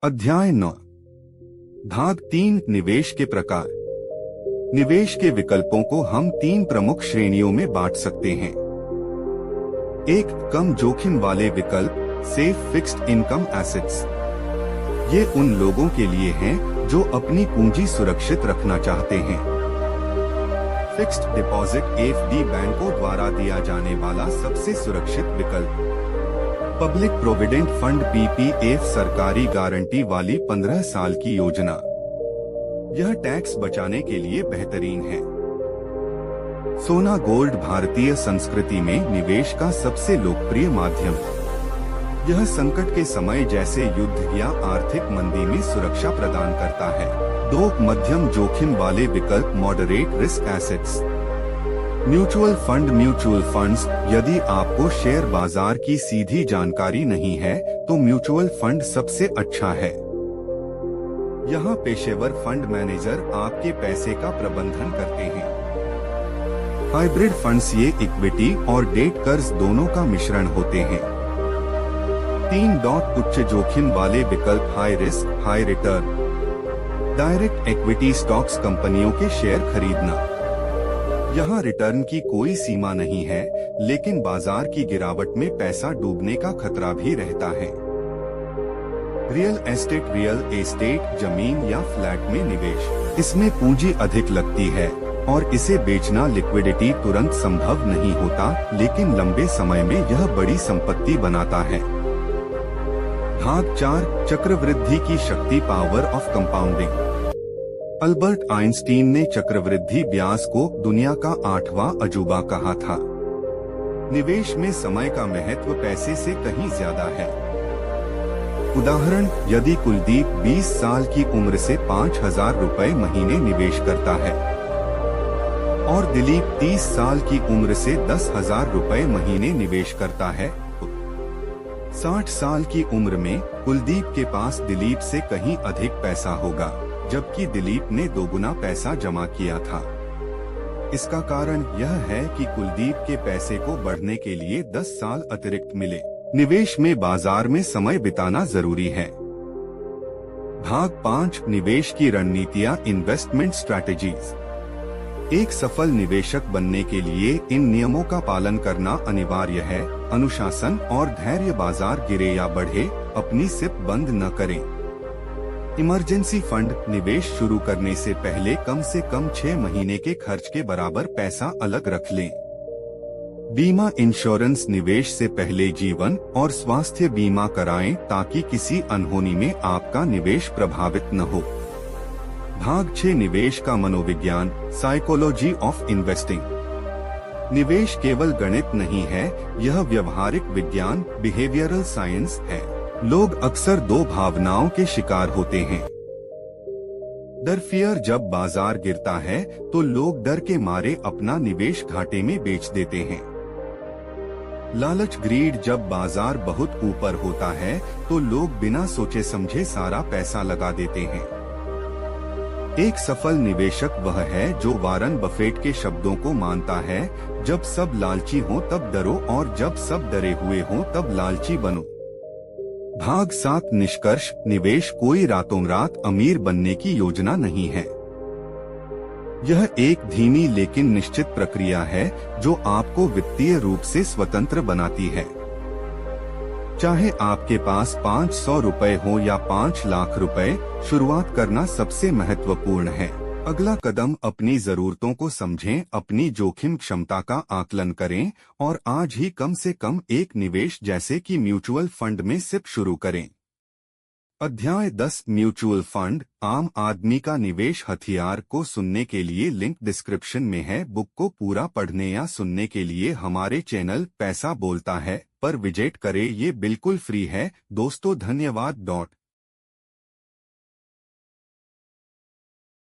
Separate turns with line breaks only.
अध्याय 9 भाग 3 निवेश के प्रकार। निवेश के विकल्पों को हम 3 प्रमुख श्रेणियों में बांट सकते हैं। 1. कम जोखिम वाले विकल्प, सेफ फिक्स्ड इनकम एसेट्स। ये उन लोगों के लिए हैं जो अपनी पूंजी सुरक्षित रखना चाहते हैं। फिक्स्ड डिपॉजिट एफडी बैंकों द्वारा दिया जाने वाला सबसे सुरक्षित विकल्प। पब्लिक प्रोविडेंट फंड पीपीएफ सरकारी गारंटी वाली 15 साल की योजना। यह टैक्स बचाने के लिए बेहतरीन है। सोना गोल्ड भारतीय संस्कृति में निवेश का सबसे लोकप्रिय माध्यम। यह संकट के समय जैसे युद्ध या आर्थिक मंदी में सुरक्षा प्रदान करता है। 2. मध्यम जोखिम वाले विकल्प, moderate risk assets. Mutual funds. यदि आपको शेयर बाजार की सीधी जानकारी नहीं है तो म्यूचुअल फंड सबसे अच्छा है। यहाँ पेशेवर फंड मैनेजर आपके पैसे का प्रबंधन करते हैं। हाइब्रिड फंड्स, ये इक्विटी और डेट कर्ज दोनों का मिश्रण होते हैं। 3. उच्च जोखिम वाले विकल्प, high risk high return. Direct equity stocks, कंपनियों के शेयर खरीदना। यहाँ रिटर्न की कोई सीमा नहीं है, लेकिन बाजार की गिरावट में पैसा डूबने का खतरा भी रहता है। रियल एस्टेट, जमीन या फ्लैट में निवेश। इसमें पूंजी अधिक लगती है और इसे बेचना लिक्विडिटी तुरंत संभव नहीं होता, लेकिन लंबे समय में यह बड़ी संपत्ति बनाता है। भाग 4 चक्रवृद्धि की शक्ति, power of compounding. Albert Einstein ने चक्रवृद्धि ब्याज को दुनिया का 8वां अजूबा कहा था। निवेश में समय का महत्व पैसे से कहीं ज्यादा है। उदाहरण, यदि कुलदीप 20 साल की उम्र से 5,000 रुपए महीने निवेश करता है और दिलीप 30 साल की उम्र से 10,000 रुपए महीने निवेश करता है, 60 साल की उम्र में कुलदीप के पास दिलीप से कहीं अधिक पैसा होगा, जबकि दिलीप ने 2 गुना पैसा जमा किया था। इसका कारण यह है कि कुलदीप के पैसे को बढ़ने के लिए 10 साल अतिरिक्त मिले। निवेश में बाजार में समय बिताना जरूरी है। भाग 5 निवेश की रणनीतियां, इन्वेस्टमेंट स्ट्रैटेजीज। एक सफल निवेशक बनने के लिए इन नियमों का पालन करना अनिवार्य है। अनुशासन और धैर्य, बाजार गिरे या बढ़े, अपनी सिप बंद न करें। इमरजेंसी फंड, निवेश शुरू करने से पहले कम से कम 6 महीने के खर्च के बराबर पैसा अलग रख लें। बीमा इंश्योरेंस, निवेश से पहले जीवन और स्वास्थ्य बीमा कराएं ताकि किसी अनहोनी में आपका निवेश प्रभावित न हो। भाग 6 निवेश का मनोविज्ञान, साइकोलॉजी ऑफ इन्वेस्टिंग। निवेश केवल गणित नहीं है, यह व्यवहारिक विज्ञान, बिहेवियरल साइंस है। लोग अक्सर 2 भावनाओं के शिकार होते हैं। डर, फियर। जब बाजार गिरता है तो लोग डर के मारे अपना निवेश घाटे में बेच देते हैं। लालच, ग्रीड। जब बाजार बहुत ऊपर होता है तो लोग बिना सोचे समझे सारा पैसा लगा देते हैं। एक सफल निवेशक वह है जो वारन बफेट के शब्दों को मानता है, जब सब लालची हो तब डरो और जब सब डरे हुए हो तब लालची बनो। भाग 7 निष्कर्ष, निवेश कोई रातों रात अमीर बनने की योजना नहीं है। यह एक धीमी लेकिन निश्चित प्रक्रिया है जो आपको वित्तीय रूप से स्वतंत्र बनाती है। चाहे आपके पास 500 रुपए हो या 5 लाख रुपए, शुरुआत करना सबसे महत्वपूर्ण है। अगला कदम, अपनी जरूरतों को समझें, अपनी जोखिम क्षमता का आकलन करें और आज ही कम से कम एक निवेश जैसे कि म्यूचुअल फंड में सिप शुरू करें। अध्याय 10 म्यूचुअल फंड, आम आदमी का निवेश हथियार को सुनने के लिए लिंक डिस्क्रिप्शन में है। बुक को पूरा पढ़ने या सुनने के लिए हमारे चैनल पैसा बोलता है पर विजिट करें, ये बिल्कुल फ्री है। दोस्तों धन्यवाद।